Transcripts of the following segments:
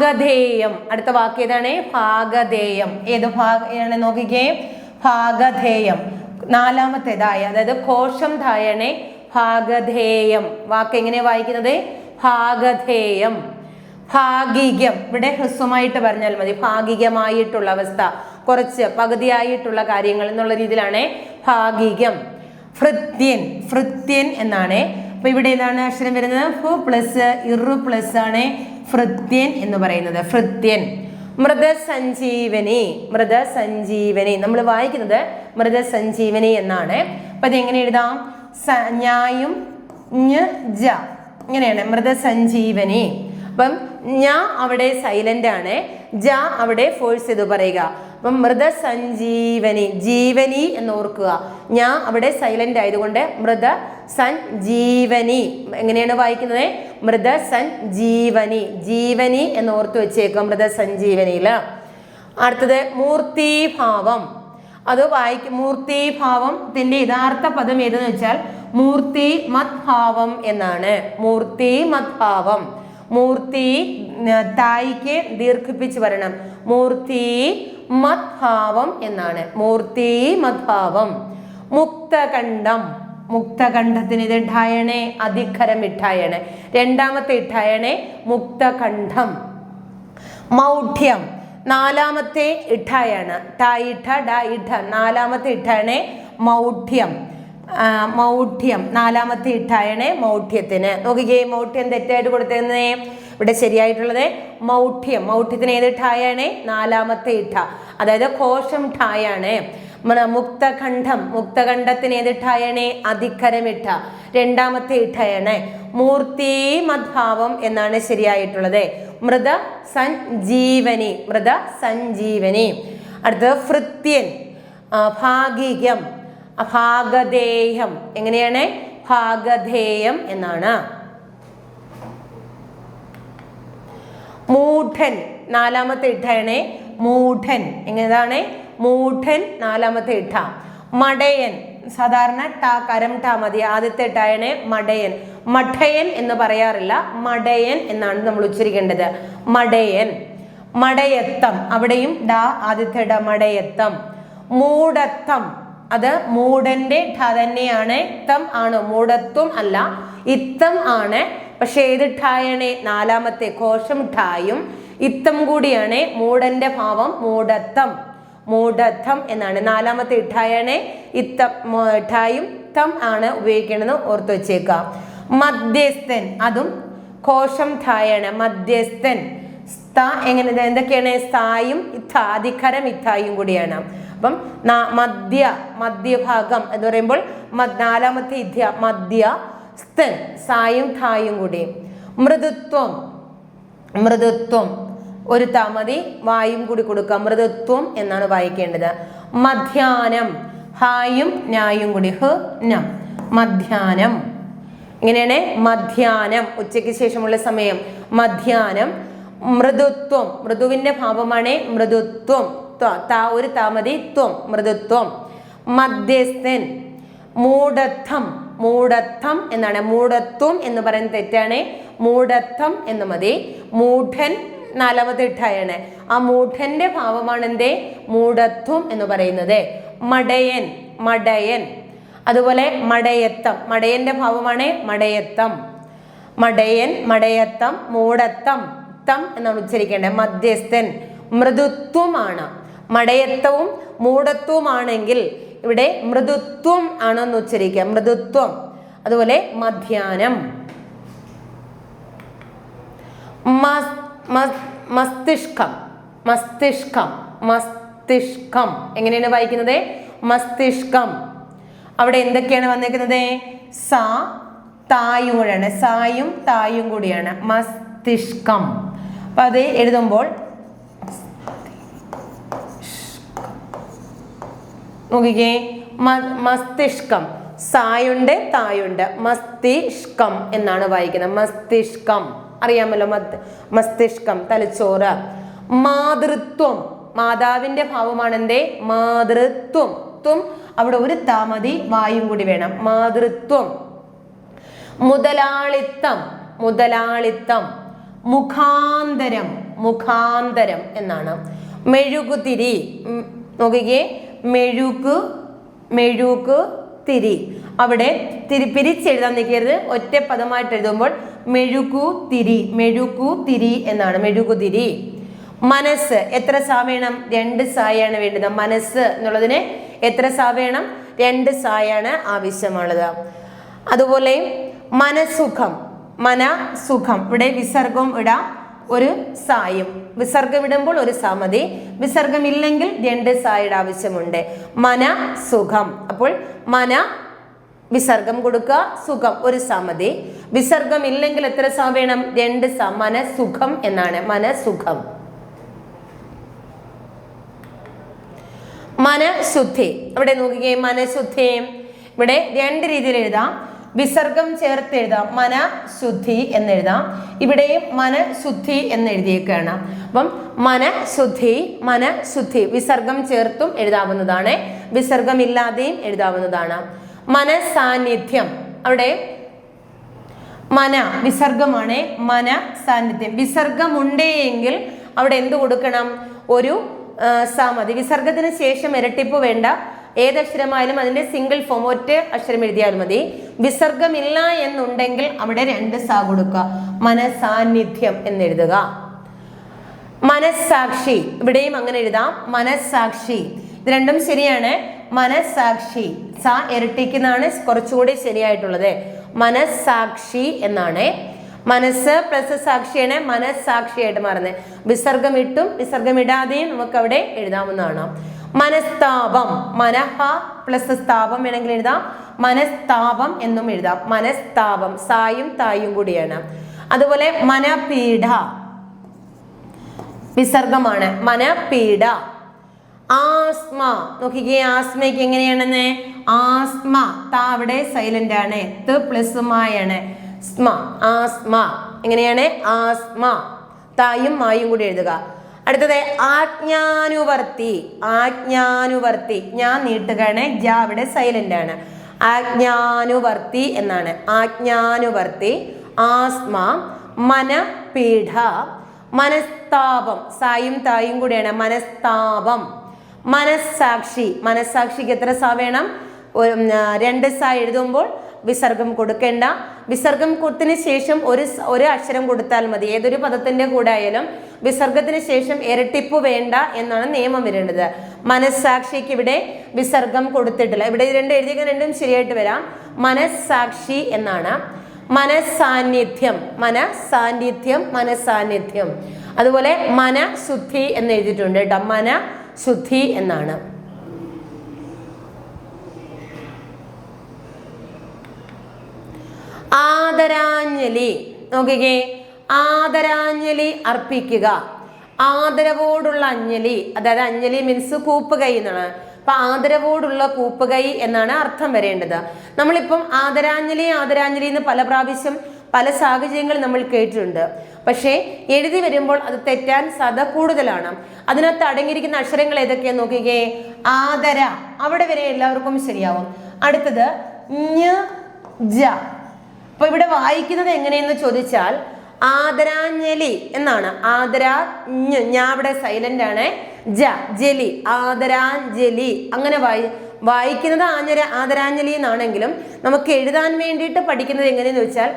ഭാഗധേയം. അടുത്ത വാക്ക് ഏതാണ്? ഭാഗധേയം. ഏത് ഭാഗമാണ് നോക്കിക്കേ? ഭാഗധേയം. നാലാമത്തേതായ, അതായത് കോശം ധായണേ ഭാഗധേയം. വാക്ക് എങ്ങനെ വായിക്കുന്നത്? ഭാഗധേയം. ഭാഗികം, ഇവിടെ ഹ്രസ്വമായിട്ട് പറഞ്ഞാൽ മതി. ഭാഗികമായിട്ടുള്ള അവസ്ഥ, കുറച്ച് പകുതിയായിട്ടുള്ള കാര്യങ്ങൾ എന്നുള്ള രീതിയിലാണ് ഭാഗികം. ഭൃത്യൻ, ഭൃത്യൻ എന്നാണ്. അപ്പൊ ഇവിടെ ഏതാണ് അക്ഷരം വരുന്നത്? ഫു പ്ലസ് ഇറു പ്ലസ് ആണ് ഭൃത്യൻ എന്ന് പറയുന്നത്. ഭൃത്യൻ. മൃതസഞ്ജീവനി, മൃതസഞ്ജീവനി. നമ്മൾ വായിക്കുന്നത് മൃതസഞ്ജീവനി എന്നാണ്. അപ്പൊ അതെങ്ങനെ എഴുതാം? ഞായും ജ ഇങ്ങനെയാണ് മൃതസഞ്ജീവനി. അപ്പം ഞ അവിടെ സൈലന്റ് ആണ്, ജ അവിടെ ഫോഴ്സ് ചെയ്ത് പറയുക. അപ്പം മൃതസഞ്ജീവനി, ജീവനി എന്ന് ഓർക്കുക. ഞാ അവിടെ സൈലന്റ് ആയതുകൊണ്ട് മൃത സഞ്ജീവനി. എങ്ങനെയാണ് വായിക്കുന്നത്? മൃതസഞ്ജീവനി, ജീവനി എന്ന് ഓർത്ത് വെച്ചേക്കുക മൃതസഞ്ജീവനിയിൽ. അടുത്തത് മൂർത്തിഭാവം. അത് വായിക്കും. മൂർത്തിഭാവത്തിന്റെ യഥാർത്ഥ പദം ഏതെന്ന് വെച്ചാൽ മൂർത്തി മത്ഭാവം എന്നാണ്. മൂർത്തി മത്ഭാവം. മൂർത്തി തായിക്ക് ദീർഘിപ്പിച്ച് വരണം. മൂർത്തി മത്ഭാവം എന്നാണ്. മൂർത്തി മത്ഭാവം. മുക്തകണ്ഠം, മുക്തകണ്ഠത്തിന് ഇത് ഇട്ടായണേ അധികരം ഇട്ടായണേ. രണ്ടാമത്തെ ഇട്ടായണേ മുക്തകണ്ഠം. മൗഢ്യം നാലാമത്തെ ഇട്ടായാണ്. ടായിട്ട ഡ ഇട്ട നാലാമത്തെ ഇട്ടായണേ മൗഢ്യം. മൗഢ്യം നാലാമത്തെ ഇട്ടായണേ മൗഢ്യത്തിന്. നോക്കിക്കേ, മൗഢ്യം തെറ്റായിട്ട് കൊടുത്തേ. ഇവിടെ ശരിയായിട്ടുള്ളത് മൗഢ്യം. മൗഢ്യത്തിന് ഏത് ഠായാണ്? നാലാമത്തെ ഇട്ട, അതായത് കോശം ഠായാണ്. മുക്തകണ്ഠം, മുക്തകണ്ഠത്തിന് ഏത് ഠായാണ്? അധികരം ഇട്ട, രണ്ടാമത്തെ ഇട്ടയാണ്. മൂർത്തി മദ്ഭാവം എന്നാണ് ശരിയായിട്ടുള്ളത്. മൃത സഞ്ജീവനി, മൃത സഞ്ജീവനി. അടുത്തത് ഭൃത്യൻ, ഭാഗികം, ഭാഗധേയം. എങ്ങനെയാണ്? ഭാഗധേയം എന്നാണ്. മൂഢൻ നാലാമത്തെ ഇട്ടാണ് മൂഢൻ. എങ്ങനെയാണ്? മൂഢൻ നാലാമത്തെ ഇട്ട. മടയൻ സാധാരണ ടാ കരം ടാ മതി. ആദ്യത്തെ ഇട്ടാണ് മടയൻ. മഠയൻ എന്ന് പറയാറില്ല, മടയൻ എന്നാണ് നമ്മൾ ഉച്ചരിക്കേണ്ടത്. മടയൻ. മടയത്തം, അവിടെയും ഡാ ആദ്യത്തെ ഡ, മടയത്തം. മൂഢത്തം, അത് മൂഢന്റെ ഠ തന്നെയാണ്. തം ആണ്, മൂഢത്വം അല്ല, ഇത്തം ആണ്. പക്ഷെ ഏത് ഠായാണ്? നാലാമത്തെ കോശം ഠായും ഇത്തം കൂടിയാണ്. മൂഢന്റെ ഭാവം മൂഢത്തം, മൂഢത്തം എന്നാണ്. നാലാമത്തെ ഇഠായാണ്. ഇത്തം ഠായും തം ആണ് ഉപയോഗിക്കേണ്ടത്, ഓർത്ത് വെച്ചേക്കാം. മധ്യസ്ഥൻ, അതും കോശം ഠായാണ്. മധ്യസ്ഥൻ. എങ്ങനെ എന്തൊക്കെയാണ്? സ്ഥായും അധികരം ഇത്തായും കൂടിയാണ്. അപ്പം മധ്യഭാഗം എന്ന് പറയുമ്പോൾ നാലാമത്തെ ഇധ്യ മധ്യ സ്തൻ, സായും ഥായും കൂടി. മൃദുത്വം, മൃദുത്വം ഒരു താമതി വായും കൂടി കൊടുക്കുക. മൃദുത്വം എന്നാണ് വായിക്കേണ്ടത്. മധ്യാനം, ഹായും ഞായും കൂടി, ഹ നം, മധ്യാനം. ഇങ്ങനെയാണ് മധ്യാനം, ഉച്ചയ്ക്ക് ശേഷമുള്ള സമയം. മധ്യാനം. മൃദുത്വം, മൃദുവിന്റെ ഭാവമാണ് മൃദുത്വം. ഒരു താമതി ത്വം, മൃദുത്വം. മധ്യസ്ഥൻ. മൂഢത്വം, മൂഢത്വം എന്നാണ്. മൂഢത്വം എന്ന് പറയുന്നത് തെറ്റാണ്. മൂഢത്വം എന്ന് മതി. മൂഢൻ നാലാമത്തെ ഇട്ടായാണ്. ആ മൂഢന്റെ ഭാവമാണ് എന്തേ? മൂഢത്വം എന്ന് പറയുന്നത്. മടയൻ, മടയൻ. അതുപോലെ മടയത്തം, മടയന്റെ ഭാവമാണ് മടയത്തം. മടയൻ, മടയത്തം, മൂഢത്തം, തം എന്നാണ് ഉച്ചരിക്കേണ്ടത്. മധ്യസ്ഥൻ. മൃദുത്വമാണ്. മടയത്വവും മൂഢത്വമാണെങ്കിൽ ഇവിടെ മൃദുത്വം ആണെന്ന് ഉച്ചരിക്കുക. മൃദുത്വം. അതുപോലെ മധ്യാനം. മസ്തിഷ്കം, മസ്തിഷ്കം, മസ്തിഷ്കം. എങ്ങനെയാണ് വായിക്കുന്നത്? മസ്തിഷ്കം. അവിടെ എന്തൊക്കെയാണ് വന്നേക്കുന്നത്? സാ തായും കൂടെയാണ്. സായും തായും കൂടിയാണ്. മസ്തിഷ്കം. അപ്പൊ അത് എഴുതുമ്പോൾ നോക്കിക്കേ, മസ്തിഷ്കം. സായുണ്ട് തായുണ്ട്. മസ്തിഷ്കം എന്നാണ് വായിക്കുന്നത്. മസ്തിഷ്കം അറിയാമല്ലോ. മസ്തിഷ്കം, തലച്ചോറ്. മാതൃത്വം, മാതാവിന്റെ ഭാവമാണ് എന്തേ? മാതൃത്വം. ത്വം അവിടെ ഒരു താമതി വായും കൂടി വേണം. മാതൃത്വം. മുതലാളിത്തം, മുതലാളിത്തം. മുഖാന്തരം, മുഖാന്തരം എന്നാണ്. മെഴുകുതിരി നോക്കിക്കേ, മെഴുകു തിരി. അവിടെ പിരിച്ചെഴുതാൻ നിൽക്കരുത്, ഒറ്റ പദമായിട്ട് എഴുതുമ്പോൾ മെഴുകുതിരി എന്നാണ്, മെഴുകുതിരി. മനസ്സ് എത്ര സാ വേണം? 2 സായാണ് വേണ്ടത്. മനസ്സ് എന്നുള്ളതിന് എത്ര സാ വേണം? 2 സായാണ് ആവശ്യമുള്ളത്. അതുപോലെ മനസുഖം, മനസുഖം, ഇവിടെ വിസർഗവും ഇടാം, ഒരു സായും. വിസർഗം ഇടുമ്പോൾ ഒരു സാ മതി, വിസർഗം ഇല്ലെങ്കിൽ 2 സായുടെ ആവശ്യമുണ്ട്. മനസുഖം. അപ്പോൾ മന വിസർഗം കൊടുക്കുക, സുഖം ഒരു സാ മതി. വിസർഗം ഇല്ലെങ്കിൽ എത്ര സാ വേണം? 2 സാ. മനസുഖം എന്നാണ്, മനസുഖം. മനഃശുദ്ധി, ഇവിടെ നോക്കിക്കേ, മനഃശുദ്ധി ഇവിടെ 2 രീതിയിൽ എഴുതാം. വിസർഗം ചേർത്ത് എഴുതാം, മനഃശുദ്ധി എന്നെഴുതാം. ഇവിടെയും മനഃശുദ്ധി എന്നെഴുതിയേക്കാണ്. അപ്പം മനഃശുദ്ധി വിസർഗം ചേർത്തും എഴുതാവുന്നതാണ്, വിസർഗം ഇല്ലാതെയും എഴുതാവുന്നതാണ്. മനസാന്നിധ്യം, അവിടെ വിസർഗമാണ്, മനസാന്നിധ്യം. വിസർഗമുണ്ടേ എങ്കിൽ അവിടെ എന്ത് കൊടുക്കണം? ഒരു സാ മതി. വിസർഗത്തിന് ശേഷം ഇരട്ടിപ്പ് വേണ്ട, ഏതക്ഷരമായാലും അതിന്റെ സിംഗിൾ ഫോം ഒറ്റ അക്ഷരം എഴുതിയാൽ മതി. വിസർഗമില്ല എന്നുണ്ടെങ്കിൽ അവിടെ 2 സാ കൊടുക്കുക, മനസാന്നിധ്യം എന്നെഴുതുക. മനസ്സാക്ഷി, ഇവിടെയും അങ്ങനെ എഴുതാം, മനസ്സാക്ഷി. ഇത് രണ്ടും ശരിയാണ്. മനസ്സാക്ഷി സാ ഇരട്ടിക്കുന്നതാണ് കുറച്ചുകൂടി ശരിയായിട്ടുള്ളത്. മനസ്സാക്ഷി എന്നാണ്. മനസ്സ് പ്ലസ് സാക്ഷിയാണ് മനസ്സാക്ഷിയായിട്ട് മാറുന്നത്. വിസർഗം ഇട്ടും വിസർഗം ഇടാതെയും നമുക്ക് അവിടെ എഴുതാവുന്നതാണ്. മനസ്താപം, മനഃ പ്ലസ് സ്ഥാപം വേണമെങ്കിൽ എഴുതാം, മനസ്താപം എന്നും എഴുതാം. മനസ്താപം സായും തായും കൂടിയാണ്. അതുപോലെ മനപീഡ വിസർഗമാണ്, മനപീഡ. ആസ്മ നോക്കിക്കേ, ആസ്മയ്ക്ക് എങ്ങനെയാണെന്ന്? ആസ്മ താ അവിടെ സൈലന്റ് ആണ്, ത് പ്ലസ് മായാണ്. സ്മ, ആസ്മ എങ്ങനെയാണ്? ആസ്മ തായും മായും കൂടി എഴുതുക. അടുത്തത് ആജ്ഞാനുവർത്തി, ആജ്ഞാനുവർത്തി ഞാൻ നീട്ടുകയാണ്, ജ അവിടെ സൈലന്റ് ആണ്. ആജ്ഞാനുവർത്തി എന്നാണ്, ആജ്ഞാനുവർത്തി. ആസ്മ, മനപീഡ, മനസ്താപം സായും തായും കൂടിയാണ്, മനസ്താപം. മനസ്സാക്ഷി, മനസ്സാക്ഷിക്ക് എത്ര സാ വേണം? 2 സാ എഴുതുമ്പോൾ വിസർഗം കൊടുക്കേണ്ട. വിസർഗം കൊടുത്തതിന് ശേഷം ഒരു അക്ഷരം കൊടുത്താൽ മതി. ഏതൊരു പദത്തിന്റെ കൂടെ ആയാലും വിസർഗത്തിന് ശേഷം ഇരട്ടിപ്പ് വേണ്ട എന്നാണ് നിയമം വരേണ്ടത്. മനസ്സാക്ഷിക്ക് ഇവിടെ വിസർഗം കൊടുത്തിട്ടില്ല. ഇവിടെ 2 എഴുതിയ 2ഉം ശരിയായിട്ട് വരാം. മനസ്സാക്ഷി എന്നാണ്. മനസാന്നിധ്യം, മനസാന്നിധ്യം, മനസാന്നിധ്യം. അതുപോലെ മനശുദ്ധി എന്ന് എഴുതിയിട്ടുണ്ട് കേട്ടോ, മനശുദ്ധി എന്നാണ്. ആദരാഞ്ജലി നോക്കിക്കേ, ആദരാഞ്ജലി അർപ്പിക്കുക. ആദരവോടുള്ള അഞ്ജലി, അതായത് അഞ്ജലി മീൻസ് കൂപ്പുകൈ എന്നാണ്. അപ്പൊ ആദരവോടുള്ള കൂപ്പുകൈ എന്നാണ് അർത്ഥം വരേണ്ടത്. നമ്മളിപ്പം ആദരാഞ്ജലി ആദരാഞ്ജലി എന്ന് പല പ്രാവശ്യം പല സാഹചര്യങ്ങൾ നമ്മൾ കേട്ടിട്ടുണ്ട്. പക്ഷേ എഴുതി വരുമ്പോൾ അത് തെറ്റാൻ സാധ്യത കൂടുതലാണ്. അതിനകത്ത് അടങ്ങിയിരിക്കുന്ന അക്ഷരങ്ങൾ ഏതൊക്കെയാന്ന് നോക്കിക്കേ. ആദര അവിടെ വരെ എല്ലാവർക്കും ശരിയാവും. അടുത്തത് ഞ, ജ. അപ്പൊ ഇവിടെ വായിക്കുന്നത് എങ്ങനെയെന്ന് ചോദിച്ചാൽ ആദരാഞ്ജലി എന്നാണ്. ഞാൻ ഇവിടെ സൈലന്റ് ആണ്. ജ, ജലി, ആദരാഞ്ജലി അങ്ങനെ വായിക്കുന്നത് ആദരാഞ്ജലി എന്നാണെങ്കിലും നമുക്ക് എഴുതാൻ വേണ്ടിയിട്ട് പഠിക്കുന്നത് എങ്ങനെയെന്ന് വെച്ചാൽ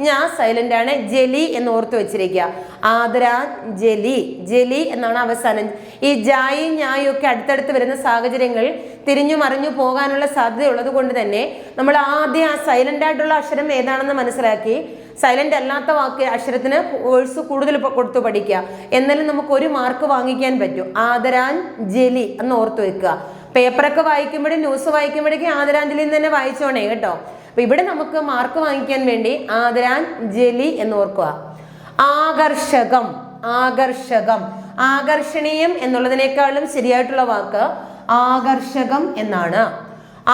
ഞാൻ സൈലന്റ് ആണ്, ജലി എന്ന് ഓർത്ത് വെച്ചിരിക്കുക. ആദരാഞ്ജലി, ജലി എന്നാണ് അവസാനം. ഈ ജായും ഞായും ഒക്കെ അടുത്തടുത്ത് വരുന്ന സാഹചര്യങ്ങൾ തിരിഞ്ഞു മറിഞ്ഞു പോകാനുള്ള സാധ്യത ഉള്ളത് കൊണ്ട് തന്നെ നമ്മൾ ആദ്യം ആ സൈലന്റ് ആയിട്ടുള്ള അക്ഷരം ഏതാണെന്ന് മനസ്സിലാക്കി സൈലന്റ് അല്ലാത്ത അക്ഷരത്തിന് വേഴ്സ് കൂടുതൽ കൊടുത്തു പഠിക്കുക. എന്നാലും നമുക്ക് 1 മാർക്ക് വാങ്ങിക്കാൻ പറ്റും. ആദരാഞ്ജലി എന്ന് ഓർത്ത് വെക്കുക. പേപ്പറൊക്കെ വായിക്കുമ്പോഴും ന്യൂസ് വായിക്കുമ്പോഴേക്കും ആദരാഞ്ജലി എന്ന് തന്നെ വായിച്ചോണേ കേട്ടോ. അപ്പൊ ഇവിടെ നമുക്ക് മാർക്ക് വാങ്ങിക്കാൻ വേണ്ടി ആദരാഞ്ജലി എന്ന് ഓർക്കുക. ആകർഷകം, ആകർഷകം, ആകർഷണീയം എന്നുള്ളതിനേക്കാളും ശരിയായിട്ടുള്ള വാക്ക് ആകർഷകം എന്നാണ്.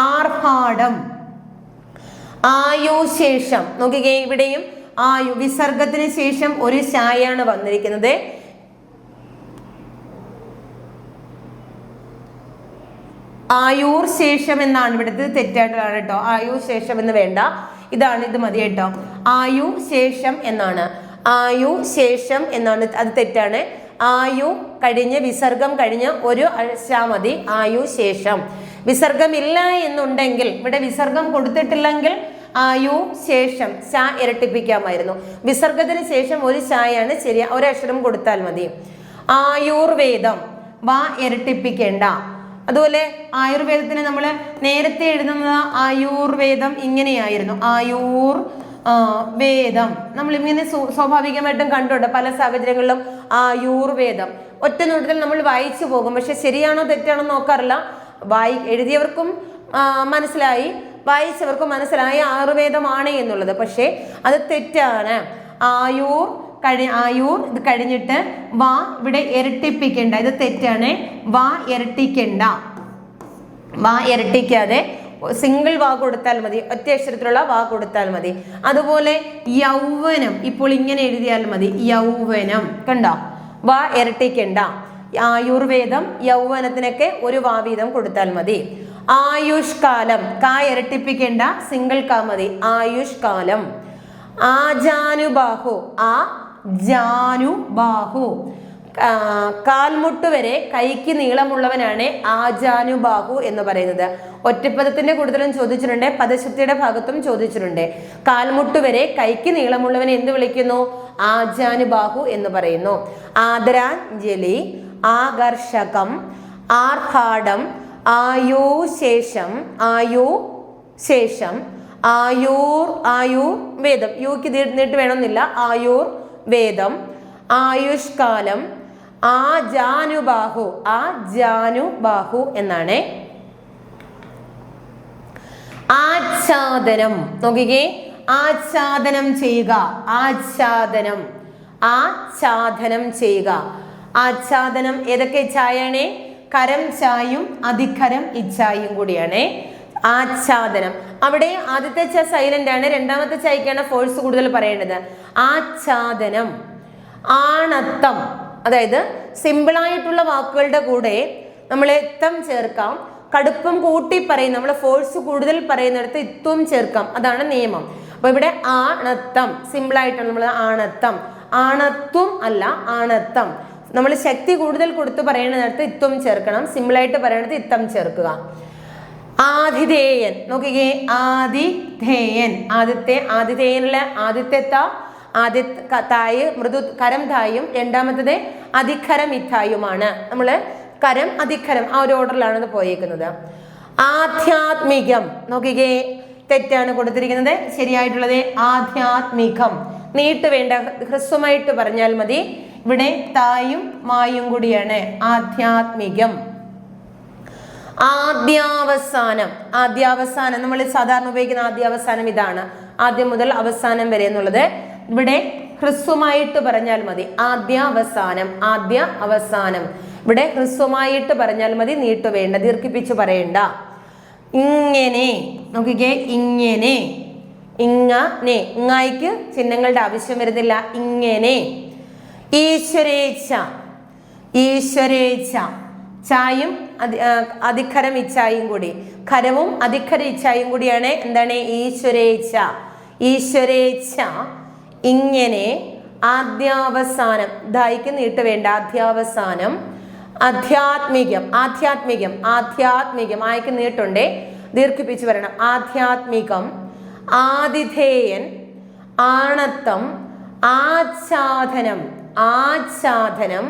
ആർഭാടം, ആയുശേഷം നോക്കിക്കേ, ഇവിടെയും ആയു വിസർഗത്തിന് ശേഷം ഒരു ശായാണ് വന്നിരിക്കുന്നത്. ആയൂർ ശേഷം എന്നാണ് ഇവിടുത്തെ തെറ്റായിട്ടാണ് കേട്ടോ. ആയു ശേഷം എന്ന് വേണ്ട, ഇത് മതി കേട്ടോ. ആയു ശേഷം എന്നാണ്. ആയു ശേഷം എന്നാണ്, അത് തെറ്റാണ്. ആയു കഴിഞ്ഞ് വിസർഗം കഴിഞ്ഞ് ഒരു ശ മതി, ആയു ശേഷം. വിസർഗം ഇല്ല എന്നുണ്ടെങ്കിൽ, ഇവിടെ വിസർഗം കൊടുത്തിട്ടില്ലെങ്കിൽ ആയു ശേഷം ശ ഇരട്ടിപ്പിക്കാമായിരുന്നു. വിസർഗത്തിന് ശേഷം ഒരു ശായാണ് ശരിയാ, ഒരക്ഷരം കൊടുത്താൽ മതി. ആയുർവേദം വാ ഇരട്ടിപ്പിക്കേണ്ട. അതുപോലെ ആയുർവേദത്തിന് നമ്മൾ നേരത്തെ എഴുതുന്നത് ആയുർവേദം ഇങ്ങനെയായിരുന്നു, ആയുർ വേദം. നമ്മൾ ഇങ്ങനെ സ്വാഭാവികമായിട്ടും കണ്ടുണ്ട് പല സാഹചര്യങ്ങളിലും ആയുർവേദം. ഒറ്റ നോട്ടത്തിൽ നമ്മൾ വായിച്ചു പോകും, പക്ഷെ ശരിയാണോ തെറ്റാണോ നോക്കാറില്ല. എഴുതിയവർക്കും മനസ്സിലായി, വായിച്ചവർക്കും മനസ്സിലായി ആയുർവേദമാണ് എന്നുള്ളത്, പക്ഷേ അത് തെറ്റാണ്. ആയൂർ ഇത് കഴിഞ്ഞിട്ട് വാ ഇവിടെ ഇരട്ടിപ്പിക്കേണ്ട, ഇത് തെറ്റാണ്. വാ ഇരട്ടിക്കണ്ട, വാ ഇരട്ടിക്കാതെ സിംഗിൾ വാ കൊടുത്താൽ മതി, ഒറ്റ അക്ഷരത്തിലുള്ള വാ കൊടുത്താൽ മതി. അതുപോലെ യൗവനം ഇപ്പോൾ ഇങ്ങനെ എഴുതിയാൽ മതി, യൗവനം. കണ്ടോ, വാ ഇരട്ടിക്കണ്ട. ആയുർവേദം യൗവനത്തിനൊക്കെ ഒരു വാ വീതം കൊടുത്താൽ മതി. ആയുഷ്കാലം കാ ഇരട്ടിപ്പിക്കേണ്ട, സിംഗിൾ കാ മതി, ആയുഷ്കാലം. ആജാനുബാഹു ആ ജാനുബാഹു, കാൽമുട്ട് വരെ കൈക്ക് നീളമുള്ളവനാണ് ആജാനുബാഹു എന്ന് പറയുന്നത്. ഒറ്റപ്പദത്തിന്റെ കൂടുതലും ചോദിച്ചിട്ടുണ്ട്, പദശുദ്ധിയുടെ ഭാഗത്തും ചോദിച്ചിട്ടുണ്ട്. കാൽമുട്ട് വരെ കൈക്ക് നീളമുള്ളവനെ എന്ത് വിളിക്കുന്നു? ആജാനുബാഹു എന്ന് പറയുന്നു. ആദരാഞ്ജലി, ആകർഷകം, ആർഭാടം, ആയുശേഷം, ആയുശേഷം, ആയുർ വേദം, യുക്ക് നീട്ട് വേണമെന്നില്ല, ആയുർ വേദം, ആയുഷ്കാലം, ആജാനുബാഹു, ആജാനുബാഹു എന്നാണ്. ആച്ഛാദനം നോക്കിക്കേ, ആച്ഛാദനം ചെയ്യുക, ആച്ഛാദനം, ആച്ഛാദനം ചെയ്യുക. ആച്ഛാദനം ഏതൊക്കെ ചായാണ്? കരം ചായും അധികരം ഇച്ഛായും കൂടിയാണ് ആച്ഛാദനം. അവിടെ ആദ്യത്തെ ച സൈലന്റ് ആണ്, രണ്ടാമത്തെ ചായ്ക്കാണ് ഫോഴ്സ് കൂടുതൽ പറയേണ്ടത്. ആച്ഛാദനം. ആണത്തം, അതായത് സിമ്പിളായിട്ടുള്ള വാക്കുകളുടെ കൂടെ നമ്മൾ എത്തം ചേർക്കാം, കടുപ്പം കൂട്ടി പറയും, നമ്മൾ ഫോഴ്സ് കൂടുതൽ പറയുന്നിടത്ത് ഇത്വം ചേർക്കാം, അതാണ് നിയമം. അപ്പൊ ഇവിടെ ആണത്തം സിമ്പിളായിട്ടാണ് നമ്മൾ ആണത്തം, ആണത്വം അല്ല ആണത്തം. നമ്മൾ ശക്തി കൂടുതൽ കൊടുത്ത് പറയുന്നിടത്ത് ഇത്വം ചേർക്കണം, സിമ്പിളായിട്ട് പറയുന്നിടത്ത് ഇത്തം ചേർക്കുക. ആതിഥേയൻ നോക്കിക്കേ, ആതിഥേയൻ, ആതിഥേയനിലെ ആദ്യത്തെ തായ് മൃദു കരം തായും, രണ്ടാമത്തത് അധികരം ഇത്തായുമാണ്. നമ്മള് കരം അധികരം ആ ഒരു ഓർഡറിലാണ് ഇത് പോയേക്കുന്നത്. ആധ്യാത്മികം നോക്കിക്കേ, തെറ്റാണ് കൊടുത്തിരിക്കുന്നത്, ശരിയായിട്ടുള്ളത് ആധ്യാത്മികം. നീട്ട് വേണ്ട, ഹ്രസ്വമായിട്ട് പറഞ്ഞാൽ മതി. ഇവിടെ തായും മായും കൂടിയാണ്, ആധ്യാത്മികം. ആദ്യാവസാനം, ആദ്യാവസാനം നമ്മൾ സാധാരണ ഉപയോഗിക്കുന്ന ആദ്യാവസാനം ഇതാണ്, ആദ്യം മുതൽ അവസാനം വരെ എന്നുള്ളത്. ഇവിടെ ഹ്രസ്വമായിട്ട് പറഞ്ഞാൽ മതി, ആദ്യ അവസാനം, ആദ്യ അവസാനം. ഇവിടെ ഹ്രസ്വമായിട്ട് പറഞ്ഞാൽ മതി, നീട്ടു വേണ്ട, ദീർഘിപ്പിച്ചു പറയണ്ട. ഇങ്ങനെ നോക്കിക്കേ, ഇങ്ങനെ, ഇങ്ങനെ, ഇങ്ങായിക്ക് ചിഹ്നങ്ങളുടെ ആവശ്യം വരുന്നില്ല, ഇങ്ങനെ. ഈശ്വരേച്ഛ, ഈശ്വരേച്ഛ, ചായും അധികരം ഇച്ഛായും കൂടി, ഖരവും അധികര ഇച്ഛായും കൂടിയാണ് എന്താണ്? ഈശ്വരേച്ഛ. ഈശ്വരേച്ഛ. ഇങ്ങനെ. ആദ്യാവസാനം, ധായിക്ക് നീട്ട് വേണ്ട, ആദ്യാവസാനം. ആധ്യാത്മികം, ആധ്യാത്മികം, ആധ്യാത്മികം, ആയിക്ക് നീട്ടുണ്ടേ, ദീർഘിപ്പിച്ച് വരണം. ആധ്യാത്മികം. ആതിഥേയൻ, ആണത്തം, ആച്ഛാദനം, ആച്ഛാദനം,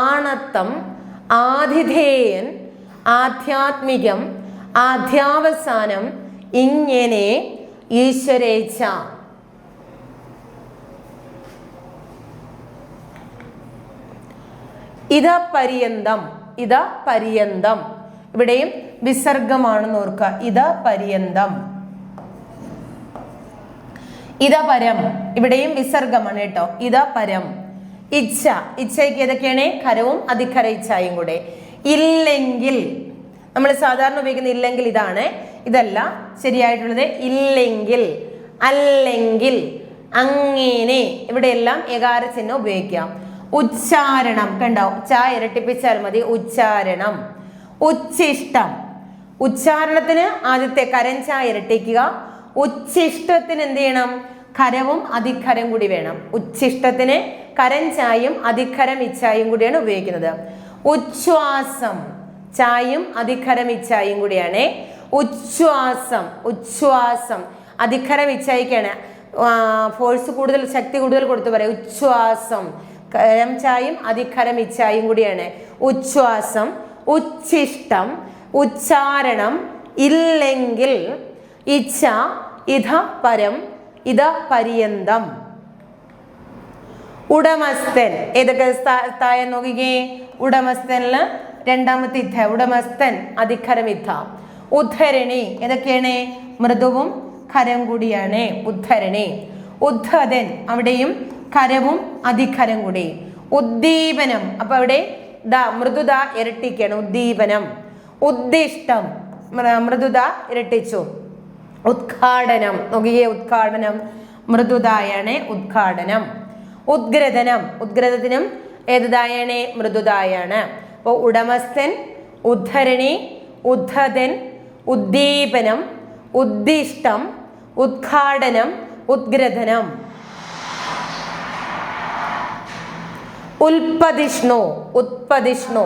ആണത്തം, ആതിഥേയൻ, ആധ്യാത്മികം, ആദ്യാവസാനം, ഇങ്ങനെ, ഈശ്വരേച്ഛ. ഇത പര്യന്തം, ഇത പര്യന്തം, ഇവിടെയും വിസർഗമാണെന്ന് ഓർക്കുക. ഇത പര്യന്തം. ഇത പരം, ഇവിടെയും വിസർഗമാണ് കേട്ടോ. ഇത പരം. ഇച്ഛ, ഇച്ഛയ്ക്ക് ഏതൊക്കെയാണ്? ഖരവും അധികര ഇച്ഛായും കൂടെ. ഇല്ലെങ്കിൽ, നമ്മൾ സാധാരണ ഉപയോഗിക്കുന്ന ഇല്ലെങ്കിൽ ഇതാണ്, ഇതല്ല ശരിയായിട്ടുള്ളത്. ഇല്ലെങ്കിൽ, അല്ലെങ്കിൽ, അങ്ങനെ, ഇവിടെയെല്ലാം ഏകാര ചിഹ്നം ഉപയോഗിക്കാം. ഉച്ചാരണം, കണ്ടോ, ച ഇരട്ടിപ്പിച്ചാൽ മതി, ഉച്ചാരണം. ഉച്ഛിഷ്ടം, ഉച്ചാരണത്തിന് ആദ്യത്തെ കരഞ്ച ഇരട്ടിക്കുക, ഉച്ഛിഷ്ടത്തിന് എന്ത് ചെയ്യണം? ഖരവും അധിഖരം കൂടി വേണം. ഉച്ഛിഷ്ടത്തിന് കരം ചായും അധിഖരം ഇച്ഛായും കൂടിയാണ് ഉപയോഗിക്കുന്നത്. ഉച്ഛ്വാസം ചായും അധിഖരം ഇച്ഛായും കൂടിയാണ്. ഉച്ഛ്വാസം ഉച്ഛ്വാസം അധിഖരം ഇച്ഛായിക്കാണ് ഫോഴ്സ് കൂടുതൽ, ശക്തി കൂടുതൽ കൊടുത്തു പറയാം. ഉച്ഛ്വാസം കരം ചായും അധിഖരം ഇച്ഛായും കൂടിയാണ് ഉച്ഛ്വാസം. ഉച്ഛിഷ്ടം ഉച്ചാരണം ഇല്ലെങ്കിൽ ഇച്ഛ ഇധ പരം ഇത പര്യന്തം. ഉടമസ്ഥൻ ഏതൊക്കെ തായ നോക്കിക്കേ. ഉടമസ്ഥനില് രണ്ടാമത്തെ ഇഥ ഉടമസ്ഥൻ അധിഖരം ഇഥ. ഉദ്ധരണി ഏതൊക്കെയാണ് മൃദുവും ഖരം കൂടിയാണ് ഉദ്ധരണി. ഉദ്ധതൻ അവിടെയും ഖരവും അധിഖരം കൂടി. ഉദ്ദീപനം അപ്പൊ അവിടെ മൃദുത ഇരട്ടിക്കാണ് ഉദ്ദീപനം. ഉദ്ദിഷ്ടം മൃദുത ഇരട്ടിച്ചു. ഉദ്ഘാടനം നോക്കിയേ ഉദ്ഘാടനം മൃദുതായാണ് ഉദ്ഘാടനം. ഉദ്ഗ്രഥനം ഉദ്ഗ്രഥത്തിനും ഏതായാണ് മൃദുതായാണ്. അപ്പോൾ ഉടമസ്ഥൻ ഉദ്ധരണി ഉദ്ധതൻ ഉദ്ദീപനം ഉദ്ദിഷ്ടം ഉദ്ഘാടനം ഉദ്ഗ്രഥനം. ഉൽപ്പതിഷ്ണു ഉത്പതിഷ്ണു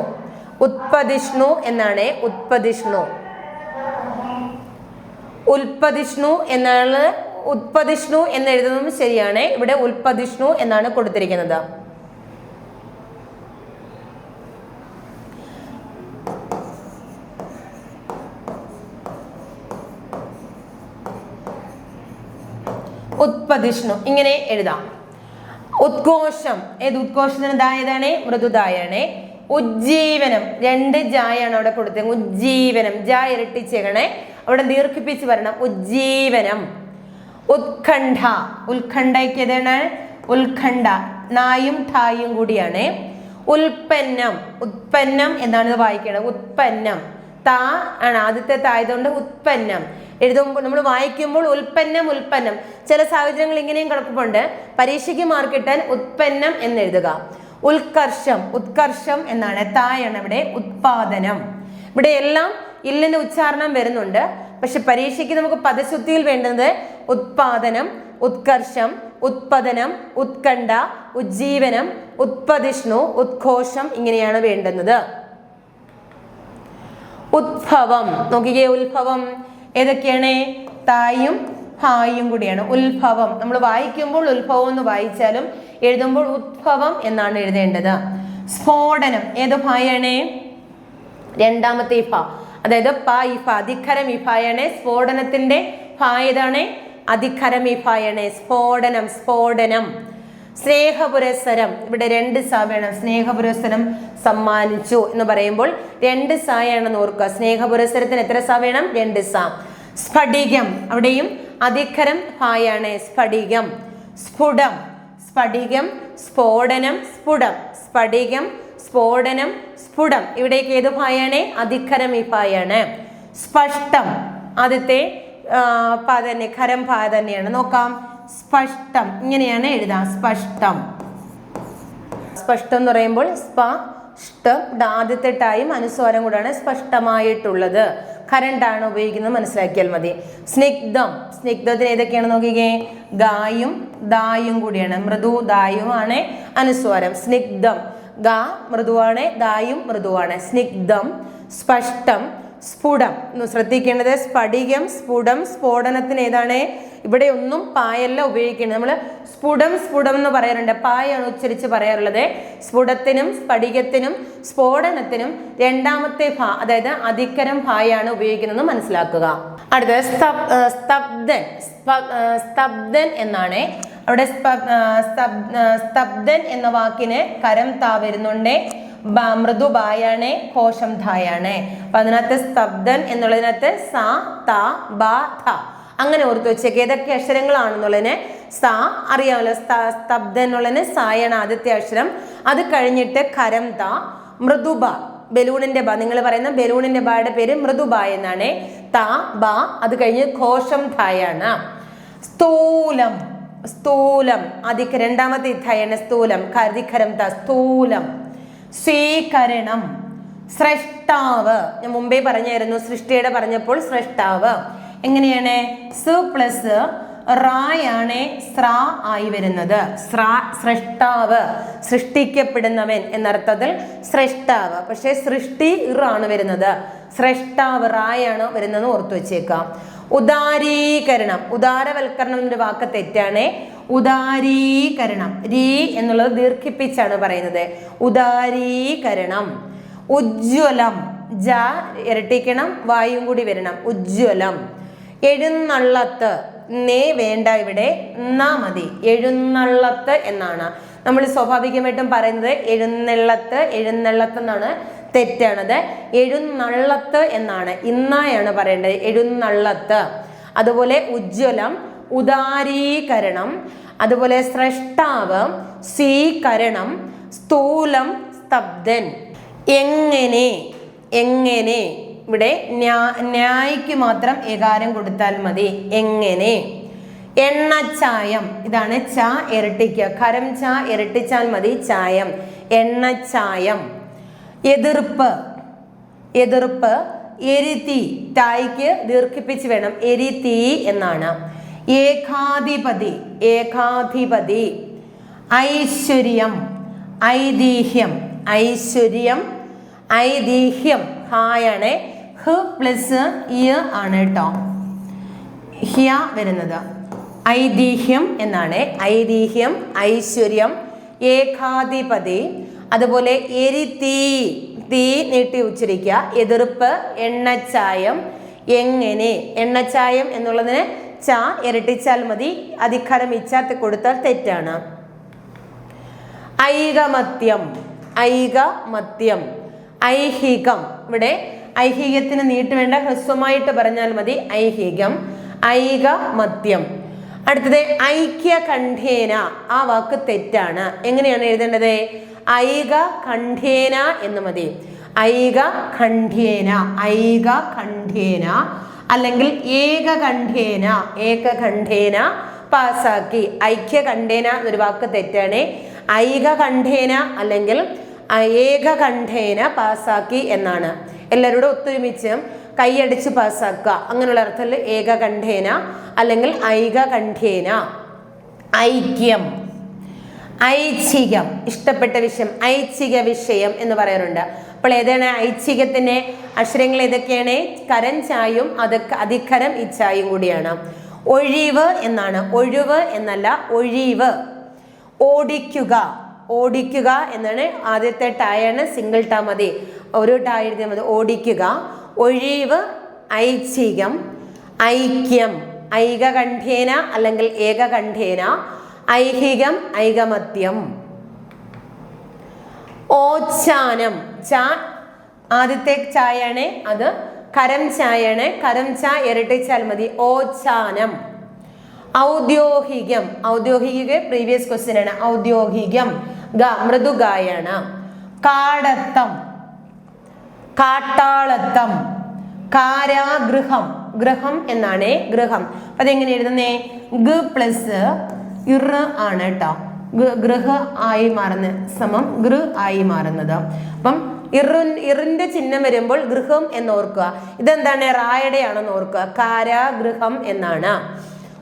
ഉത്പതിഷ്ണു എന്നാണ് ഉത്പതിഷ്ണു. ഉൽപ്പതിഷ്ണു എന്നാണ് ഉത്പതിഷ്ണു എന്ന് എഴുതുന്നതും ശരിയാണ്. ഇവിടെ ഉൽപ്പതിഷ്ണു എന്നാണ് കൊടുത്തിരിക്കുന്നത്. ഉത്പതിഷ്ണു ഇങ്ങനെ എഴുതാം. ഉദ്ഘോഷം ഏത് ഉദ്ഘോഷത്തിന് ദായതാണ് മൃദുദായാണ്. ഉജ്ജീവനം രണ്ട് ജായാണ് അവിടെ കൊടുത്തത്. ഉജ്ജീവനം ജാ ഇരട്ടിച്ചേക്കണേ അവിടെ ദീർഘിപ്പിച്ച് വരണം ഉജ്ജീവനം. ഉത്കണ്ഠ ഉത്കണ്ഠയ്ക്ക് ഏതാണ് ഉത്കണ്ഠ നായും ഠായും കൂടിയാണ്. ഉൽപ്പന്നം ഉത്പന്നം എന്നാണ് വായിക്കേണ്ടത്. ഉത്പന്നം താ ആണ് ആദ്യത്തെ തായതുകൊണ്ട് ഉത്പന്നം എഴുതുമ്പോൾ നമ്മൾ വായിക്കുമ്പോൾ ഉൽപ്പന്നം ഉൽപ്പന്നം. ചില സാഹചര്യങ്ങൾ ഇങ്ങനെയും കുഴപ്പമുണ്ട്. പരീക്ഷയ്ക്ക് മാർക്ക് കിട്ടാൻ ഉത്പന്നം എന്ന് എഴുതുക. ഉത്കർഷം ഉത്കർഷം എന്നാണ് തായാണ് ഇവിടെ ഉത്പാദനം. ഇവിടെ എല്ലാം ഇല്ലിന്റെ ഉച്ചാരണം വരുന്നുണ്ട്. പക്ഷെ പരീക്ഷയ്ക്ക് നമുക്ക് പദശുദ്ധിയിൽ വേണ്ടത് ഉത്പാദനം ഉത്കർഷം ഉത്പദനം ഉത്കണ്ഠ ഉജ്ജീവനം ഉത്പതിഷ്ണു ഉദ്ഘോഷം ഇങ്ങനെയാണ് വേണ്ടുന്നത്. ഉദ്ഭവം നോക്കിക്കേ. ഉത്ഭവം ഏതൊക്കെയാണ് തായും ഹായും കൂടിയാണ് ഉത്ഭവം. നമ്മൾ വായിക്കുമ്പോൾ ഉത്ഭവം എന്ന് വായിച്ചാലും എഴുതുമ്പോൾ ഉദ്ഭവം എന്നാണ് എഴുതേണ്ടത്. സ്ഫോടനം ഏത് ഭായാണ് രണ്ടാമത്തെ ഇഫ അതായത് പ ഇഫ അധിഖരം ഇഫായാണ്. സ്ഫോടനത്തിന്റെ ഭായതാണ് അധിഖരം ഇഫായാണ്. സ്ഫോടനം സ്ഫോടനം. സ്നേഹപുരസ്സരം ഇവിടെ രണ്ട് സ വേണം. സ്നേഹപുരസ്സരം സമ്മാനിച്ചു എന്ന് പറയുമ്പോൾ രണ്ട് സായാണെന്ന് ഓർക്കുക. സ്നേഹപുരസ്സരത്തിന് എത്ര സ വേണം രണ്ട് സ. സ്ഫടികം അവിടെയും അധിഖരം ഹായാണ് സ്ഫടികം. സ്ഫുടം സ്ഫടികം സ്ഫോടനം സ്ഫുടം സ്ഫടികം സ്ഫോടനം സ്ഫുടം ഇവിടേക്ക് ഏത് ഭായാണ് അധിഖരം ഇഫായാണ്. സ്പഷ്ടം ആദ്യത്തെ പ തന്നെ ഖരം ഭ തന്നെയാണ്. നോക്കാം സ്പഷ്ടം ഇങ്ങനെയാണ് എഴുതാം സ്പഷ്ടം. സ്പഷ്ടം എന്ന് പറയുമ്പോൾ സ്പഷ്ടം ആദ്യത്തെ ടായും അനുസ്വാരം കൂടാണ് സ്പഷ്ടമായിട്ടുള്ളത്. കരണ്ടാണ് ഉപയോഗിക്കുന്നത് മനസ്സിലാക്കിയാൽ മതി. സ്നിഗ്ധം സ്നിഗ്ധത്തിന് ഏതൊക്കെയാണ് നോക്കിക്കേ. ഗായും ദായും കൂടിയാണ്. മൃദു ദായുമാണ് അനുസ്വാരം. സ്നിഗ്ധം ഗ മൃദുവാണ് ദായും മൃദുവാണ്. സ്നിഗ്ധം സ്പഷ്ടം സ്ഫുടം ശ്രദ്ധിക്കേണ്ടത്. സ്ഫടികം സ്ഫുടം സ്ഫോടനത്തിന് ഏതാണ് ഇവിടെ ഒന്നും പായല്ല ഉപയോഗിക്കുന്നത്. നമ്മൾ സ്ഫുടം സ്ഫുടം എന്ന് പറയാറുണ്ട്. പായാണ് ഉച്ചരിച്ച് പറയാറുള്ളത്. സ്ഫുടത്തിനും സ്ഫടികത്തിനും സ്ഫോടനത്തിനും രണ്ടാമത്തെ ഭ അതായത് അധിക്കരം ഭായാണ് ഉപയോഗിക്കുന്നത് മനസ്സിലാക്കുക. അടുത്തത് സ്തബ്ധൻ സ്തബ്ധൻ എന്നാണ്. അവിടെ സ്തബ്ധൻ എന്ന വാക്കിന് കരം താ വരുന്നുണ്ട്. മൃദു ബായാണ് കോശം ധായാണ്. അപ്പൊ അതിനകത്ത് സ്തബ്ധൻ എന്നുള്ളതിനകത്ത് സ ത ബ ധ അങ്ങനെ ഓർത്ത് വെച്ചേക്ക് ഏതൊക്കെ അക്ഷരങ്ങളാണെന്നുള്ളതിന്. സ അറിയാമല്ലോ. സ്തബ്ധൻ എന്നുള്ളതിന് സായാണ് ആദ്യത്തെ അക്ഷരം. അത് കഴിഞ്ഞിട്ട് കരം ത മൃദുബ ബലൂണിന്റെ ബ നിങ്ങൾ പറയുന്ന ബലൂണിന്റെ ബയുടെ പേര് മൃദുബ എന്നാണ്. ത ബ അത് കഴിഞ്ഞ് കോശം ധായാണ്. സ്ഥൂലം സ്ഥൂലം രണ്ടാമത്തെ ഇഥയാണ് സ്ഥൂലം. അധികരം ത സ്ഥൂലം. സ്വീകരണം സ്രഷ്ടാവ് ഞാൻ മുമ്പേ പറഞ്ഞായിരുന്നു. സൃഷ്ടിയുടെ പറഞ്ഞപ്പോൾ സ്രഷ്ടാവ് എങ്ങനെയാണ് സ് പ്ലസ് റായാണ് സ്ര ആയി വരുന്നത്. സ്രഷ്ടാവ്, സൃഷ്ടിക്കപ്പെടുന്നവൻ എന്നർത്ഥത്തിൽ സ്രഷ്ടാവ്. പക്ഷെ സൃഷ്ടി ഇറാണ് വരുന്നത്. സ്രഷ്ടാവ് റായാണ് വരുന്നത് ഓർത്തു വെച്ചേക്കാം. ഉദാരീകരണം, ഉദാരവൽക്കരണം എന്നൊരു വാക്ക് തെറ്റാണ്. ഉദാരീകരണം, രീ എന്നുള്ളത് ദീർഘിപ്പിച്ചാണ് പറയുന്നത്. ഉദാരീകരണം. ഉജ്ജ്വലം, ജ ഇരട്ടിക്കണം, വായും കൂടി വരണം. ഉജ്ജ്വലം. എഴുന്നള്ളത്ത്, നേ വേണ്ട, ഇവിടെ എന്നാ മതി. എഴുന്നള്ളത്ത് എന്നാണ് നമ്മൾ സ്വാഭാവികമായിട്ടും പറയുന്നത്. എഴുന്നള്ളത്ത്, എഴുന്നള്ളത്ത് എന്നാണ്, തെറ്റാണത്. എഴുന്നള്ളത്ത് എന്നാണ്, ഇന്നായാണ് പറയേണ്ടത്. എഴുന്നള്ളത്ത്. അതുപോലെ ഉജ്ജ്വലം, ഉദാരീകരണം, അതുപോലെ സ്രഷ്ടാവ്, സ്വീകരണം, സ്ഥൂലം, സ്തബ്ധൻ. എങ്ങനെ, എങ്ങനെ ഇവിടെ ന്യായിക്ക് മാത്രം ഏകാരം കൊടുത്താൽ മതി. എങ്ങനെ. എണ്ണച്ചായം, ഇതാണ് ച ഇരട്ടിക്കുക. ഖരം ച ഇരട്ടിച്ചാൽ മതി. ചായം, എണ്ണച്ചായം. എതിർപ്പ്, എതിർപ്പ്. എരിതി, തായ്ക്ക് ദീർഘിപ്പിച്ച് വേണം. എരിതി എന്നാണ്. ഏകാധിപതി, ഏകാധിപതി. ഐശ്വര്യം, ഐതിഹ്യം, ഐശ്വര്യം, ഐതിഹ്യം. ഹായാണ്, ഹ് പ്ലസ് ഇ ആണ് കേട്ടോ ഹ്യ വരുന്നത്. ഐതിഹ്യം എന്നാണ്. ഐതിഹ്യം, ഐശ്വര്യം, ഏകാധിപതി. അതുപോലെ എരിതീ, തീ നീട്ടി ഉച്ചരിക്കുക. എതിർപ്പ്, എണ്ണച്ചായം. എങ്ങനെ, എണ്ണച്ചായം എന്നുള്ളതിന് ച ഇരട്ടിച്ചാൽ മതി. അധികാരം ഇച്ചാത്ത് കൊടുത്താൽ തെറ്റാണ്. ഐകമത്യം, ഐകമത്യം. ഐഹികം, ഇവിടെ ഐഹികത്തിന് നീട്ട് വേണ്ട, ഹ്രസ്വമായിട്ട് പറഞ്ഞാൽ മതി. ഐഹികം, ഐകമത്യം. അടുത്തത് ഐക്യകണ്ഠേന, ആ വാക്ക് തെറ്റാണ്. എങ്ങനെയാണ് എഴുതേണ്ടത്? ഐകകണ്ഠേന എന്ന് മതി. ഐകകണ്ഠേന, ഐകകണ്ഠേന, അല്ലെങ്കിൽ ഏകകണ്ഠേന, ഏകകണ്ഠേന പാസാക്കി. ഐക്യകണ്ഠേന എന്നൊരു വാക്ക് തെറ്റാണ്. ഐകകണ്ഠേന അല്ലെങ്കിൽ ഏകകണ്ഠേന പാസാക്കി എന്നാണ്. എല്ലാവരോടും ഒത്തൊരുമിച്ച് കൈയടിച്ച് പാസാക്കുക, അങ്ങനെയുള്ള അർത്ഥത്തിൽ ഏകകണ്ഠേന അല്ലെങ്കിൽ ഐകകണ്ഠേന. ഐക്യം, ഐച്ഛികം, ഇഷ്ടപ്പെട്ട വിഷയം, ഐച്ഛിക വിഷയം എന്ന് പറയാറുണ്ട്. അപ്പോൾ ഏതാണ് ഐച്ഛികത്തിന്റെ അക്ഷരങ്ങൾ ഏതൊക്കെയാണ്? കരം ചായും അധികരം ഇച്ഛായും കൂടിയാണ്. ഒഴിവ് എന്നാണ്, ഒഴിവ് എന്നല്ല, ഒഴിവ്. ഓടിക്കുക, ഓടിക്കുക എന്നാണ്. ആദ്യത്തെ ടായാണ്, സിംഗിൾ ടാ മതി, ഒരു ടാ എഴുതിയാൽ മതി. ഓടിക്കുക. ഒഴിവ്, ഐച്ഛികം. ഐക്യം, ഐകകണ്ഠേന അല്ലെങ്കിൽ ഏകകണ്ഠേന. ഐഹികം, ഐകമത്യം. ഓച്ഛാനം, ച ആദ്യത്തെ ചായാണ്, അത് കരം ചായാണ്. കരം ച ഇരട്ടിച്ചാൽ മതി. ഓച്ഛാനം. ഔദ്യോഗികം, ഔദ്യോഗിക പ്രീവിയസ് ക്വസ്റ്റ്യൻ ആണ്. ഔദ്യോഗികം, ഗ മൃദുഗായാണ്. കാടത്തം, കാട്ടാളത്തം. കാരാഗൃഹം, ഗൃഹം എന്നാണ്, ഗൃഹം. അപ്പൊ അതെങ്ങനെ എഴുതുന്നേ? ഗ പ്ലസ് ഇർ ആണ് കേട്ടോ. ഗൃഹ ആയി മാറുന്നത് സമം ഗൃ ആയി മാറുന്നത്. അപ്പം ഇറിന്റെ ചിഹ്നം വരുമ്പോൾ ഗൃഹം എന്ന് ഓർക്കുക. ഇതെന്താണ്? റായുടെ ആണെന്ന് ഓർക്കുക. കാരാഗൃഹം എന്നാണ്.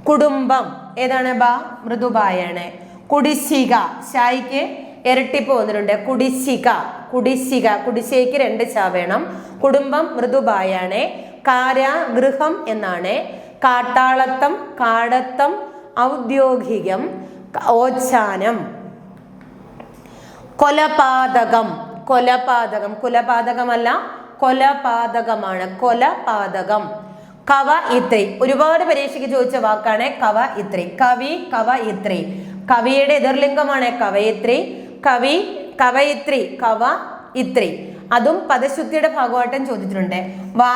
കുടുംബം ഏതാണ്? ബ മൃദുബായാണ്. കുടിശ്ശിക, ഷായിക്ക് ഇരട്ടിപ്പ് വന്നിട്ടുണ്ട്. കുടിശ്ശിക, കുടിശ്ശിക, കുടിശ്ശികയ്ക്ക് രണ്ട് ച വേണം. കുടുംബം മൃദുബായാണ്. കാരാഗൃഹം എന്നാണ്. കാട്ടാളത്തം, കാടത്തം, ഔദ്യോഗികം, ഓച്ഛാനം. കൊലപാതകം, കൊലപാതകം, കുലപാതകമല്ല, കൊലപാതകമാണ്. കൊലപാതകം. കവ ഇത്രി, ഒരുപാട് പരീക്ഷയ്ക്ക് ചോദിച്ച വാക്കാണ് കവ ഇത്രി. കവി, കവ ഇത്രി. കവിയുടെ എതിർലിംഗമാണ് കവയിത്രി. കവി, കവയിത്രി, കവ ഇത്രി. അതും പദശുദ്ധിയുടെ ഭാഗമായിട്ടും ചോദിച്ചിട്ടുണ്ട്. വാ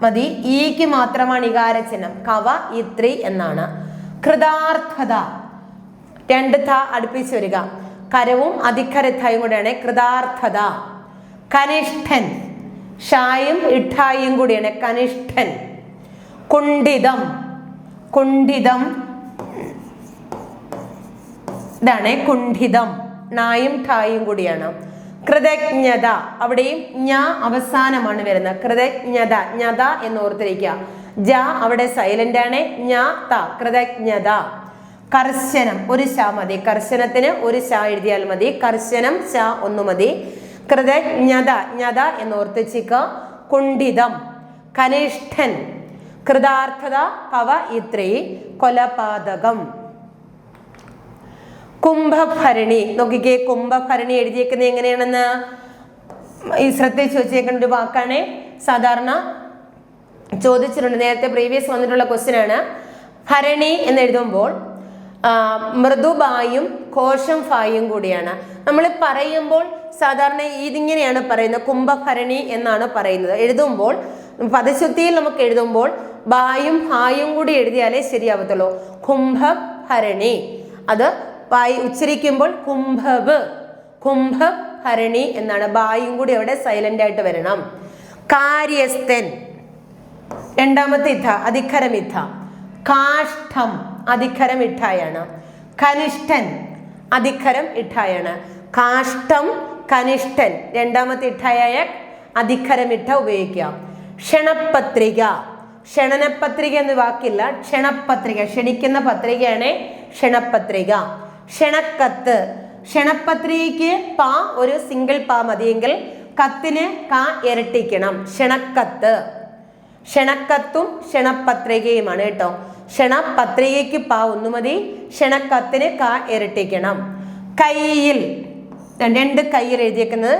മതി, ഈക്ക് മാത്രമാണ് ഇകാരചിഹ്നം. കവ ഇത്രി എന്നാണ്. കൃതാർത്ഥത, രണ്ട് ഥ അടുപ്പിച്ച് വരിക. കരവും അധികരത്തായും കൂടെയാണ് കൃതാർത്ഥത. കനിഷ്ഠൻ, ഷായും ഇഠായും കൂടിയാണ് കനിഷ്ഠൻ. കുണ്ഠിതം, കുണ്ഠിതം, ഇതാണ് കുണ്ഠിതം. ണായും ഠായും കൂടിയാണ്. കൃതജ്ഞത, അവിടെയും ഞ അവസാനമാണ് വരുന്നത്. കൃതജ്ഞത, ജ്ഞത എന്ന് ഓർത്തിരിക്കുക. ജ അവിടെ സൈലന്റ് ആണ്. ജ്ഞാത കൃതജ്ഞത. കർശനം ഒരു ശ മതി. കർശനത്തിന് ഒരു ശ എഴുതിയാൽ മതി. കർശനം ശ ഒന്ന് മതി. കൃതജ്ഞത ജ്ഞത എന്നോർത്തിച്ചിക്ക. കുണ്ഠിതം കനിഷ്ഠൻ. കൃതാർത്ഥത കവയിത്രി. കൊലപാതകം. കുംഭഭരണി നോക്കിക്കേ, കുംഭഭരണി എഴുതിയേക്കുന്നത് എങ്ങനെയാണെന്ന് ഈ ശ്രദ്ധിച്ചു വെച്ചേക്കുന്ന ഒരു വാക്കാണ്. സാധാരണ ചോദിച്ചിട്ടുണ്ട്, നേരത്തെ പ്രീവിയസ് വന്നിട്ടുള്ള ക്വസ്റ്റ്യൻ ആണ്. ഭരണി എന്ന് എഴുതുമ്പോൾ മൃദുബായും കോശം ഫായും കൂടിയാണ്. നമ്മൾ പറയുമ്പോൾ സാധാരണ ഇതിങ്ങനെയാണ് പറയുന്നത്, കുംഭഭരണി എന്നാണ് പറയുന്നത്. എഴുതുമ്പോൾ പദശുദ്ധിയിൽ നമുക്ക് എഴുതുമ്പോൾ ബായും ഹായും കൂടി എഴുതിയാലേ ശരിയാവത്തുള്ളൂ. കുംഭഭരണി. അത് ഉച്ചരിക്കുമ്പോൾ കുംഭവ്, കുംഭഭരണി എന്നാണ്. ബായും കൂടി അവിടെ സൈലന്റ് ആയിട്ട് വരണം. കാര്യസ്ഥൻ രണ്ടാമത്തെ ഇഥ അധികരം ഇഥ. കാഷ്ഠം അധികരം ഇഠായാണ്. കനിഷ്ഠൻ അധികരം ഇഠായാണ്. കാഷ്ഠം കനിഷ്ഠൻ രണ്ടാമത്തെ ഇഠായ അധികരം ഇഠ ഉപയോഗിക്കാം. ക്ഷണപത്രിക. ക്ഷണനപത്രിക എന്ന് വാക്കില്ല, ക്ഷണപത്രിക. ക്ഷണിക്കുന്ന പത്രികയാണ് ക്ഷണപത്രിക. ക്ഷണക്കത്ത്. ക്ഷണപത്രികയ്ക്ക് പാ ഒരു സിംഗിൾ പാ മതിയെങ്കിൽ കത്തിന് കാ ഇരട്ടിക്കണം. ക്ഷണക്കത്ത്. ക്ഷണക്കത്തും ക്ഷണപത്രികയുമാണ് കേട്ടോ. ക്ഷണപത്രികയ്ക്ക് പാ ഒന്ന് മതി, ക്ഷണക്കത്തിന് കാ ഇരട്ടിക്കണം. കയ്യിൽ. രണ്ട് കയ്യിൽ എഴുതിയേക്കുന്നത്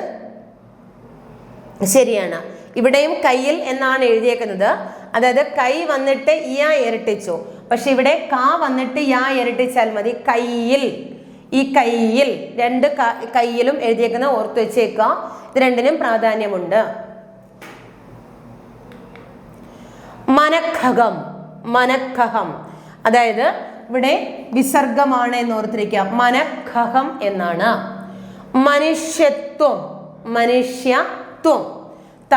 ശരിയാണ്. ഇവിടെയും കയ്യിൽ എന്നാണ് എഴുതിയേക്കുന്നത്. അതായത് കൈ വന്നിട്ട് യാ ഇരട്ടിച്ചു. പക്ഷെ ഇവിടെ കാ വന്നിട്ട് യാ ഇരട്ടിച്ചാൽ മതി. കയ്യിൽ. ഈ കയ്യിൽ രണ്ട് കയ്യിലും എഴുതിയേക്കുന്ന ഓർത്ത് വെച്ചേക്കുക. ഇത് രണ്ടിനും പ്രാധാന്യമുണ്ട്. മനഃഖകം. മനഃഖം അതായത് ഇവിടെ വിസർഗമാണ് എന്ന് ഓർത്തിരിക്കുക. മനഃഖം എന്നാണ്. മനുഷ്യത്വം. മനുഷ്യത്വം. ത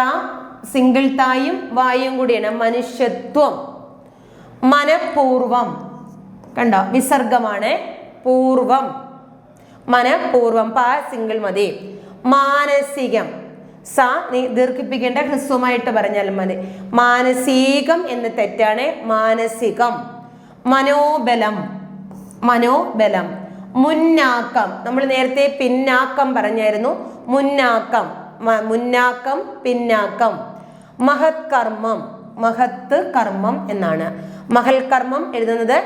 സിംഗിൾ തായും വായും കൂടിയാണ്. മനുഷ്യത്വം. മനഃപൂർവം. കണ്ടോ, വിസർഗമാണ്. പൂർവം. മനഃപൂർവം. പ സിംഗിൾ മതി. മാനസികം. സ ദീർഘിപ്പിക്കേണ്ട, ഹ്രസ്വമായിട്ട് പറഞ്ഞാൽ മതി. മാനസികം എന്ന് തെറ്റാണ്. മാനസികം. മനോബലം. മനോബലം. മുന്നാക്കം. നമ്മൾ നേരത്തെ പിന്നാക്കം പറഞ്ഞായിരുന്നു. മുന്നാക്കം. മുന്നാക്കം പിന്നാക്കം. മഹത്കർമ്മം. മഹത്ത് കർമ്മം എന്നാണ്. മഹൽ കർമ്മം എഴുതുന്നത്